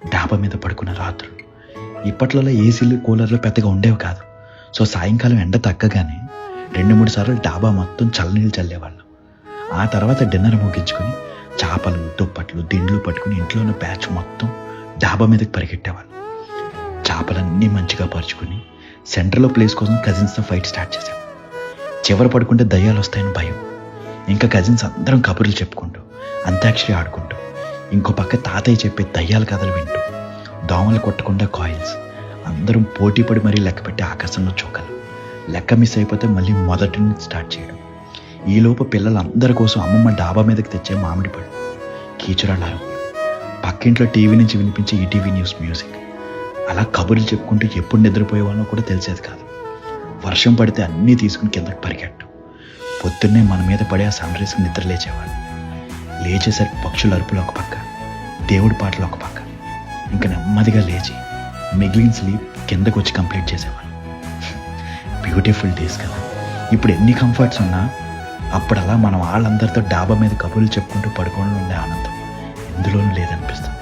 డాబా మీద పడుకున్న రాత్రులు. ఇప్పట్లో ఏసీలు కూలర్లు పెద్దగా ఉండేవి కాదు. సో సాయంకాలం ఎండ తగ్గగానే 2-3 సార్లు డాబా మొత్తం చల్లనీళ్ళు చల్లేవాళ్ళం. ఆ తర్వాత డిన్నర్ ముగించుకొని చేపలు, దుప్పట్లు, దిండ్లు పట్టుకుని ఇంట్లో ఉన్న బ్యాచ్ మొత్తం డాబా మీదకి పరిగెట్టేవాళ్ళం. చేపలన్నీ మంచిగా పరుచుకుని సెంటర్లో ప్లేస్ కోసం కజిన్స్తో ఫైట్ స్టార్ట్ చేసాం. చివరి పడుకుంటే దయ్యాలు వస్తాయని భయం. ఇంకా కజిన్స్ అందరం కబుర్లు చెప్పుకుంటూ అంత్యాక్షరి ఆడుకుంటూ, ఇంకో పక్క తాతయ్య చెప్పే దయ్యాల కథలు వింటూ, దోమలు కొట్టకుండా కాయిన్స్, అందరం పోటీ పడి మరీ లెక్క పెట్టి ఆకాశంలో చోకలు. లెక్క మిస్ అయిపోతే మళ్ళీ మొదటి నుంచి స్టార్ట్ చేయడం. ఈలోపు పిల్లలందరి కోసం అమ్మమ్మ డాబా మీదకి తెచ్చే మామిడి పళ్ళు, కీచురాళ్ళ అరుపులు, పక్కింట్లో టీవీ నుంచి వినిపించే ఈటీవీ న్యూస్ మ్యూజిక్. అలా కబుర్లు చెప్పుకుంటూ ఎప్పుడు నిద్రపోయే వాళ్ళో కూడా తెలిసేది కాదు. వర్షం పడితే అన్నీ తీసుకుని కిందకి పరిగెట్టు. పొద్దున్నే మన మీద పడే ఆ సన్ రైజ్కి నిద్ర లేచేవాడు. లేచేసరికి పక్షుల అరుపులు ఒక పక్క, దేవుడి పాటలు ఒక పక్క. ఇంకా నెమ్మదిగా లేచి మిగిలిన స్లీప్ కిందకు వచ్చి కంప్లీట్ చేసేవాడు. బ్యూటిఫుల్ డేస్ కదా. ఇప్పుడు ఎన్ని కంఫర్ట్స్ ఉన్నా అప్పుడు అలా మనం వాళ్ళందరితో డాబా మీద కబుర్లు చెప్పుకుంటూ పడుకోవడంలో ఉండే ఆనందం ఎందులోనూ లేదనిపిస్తుంది.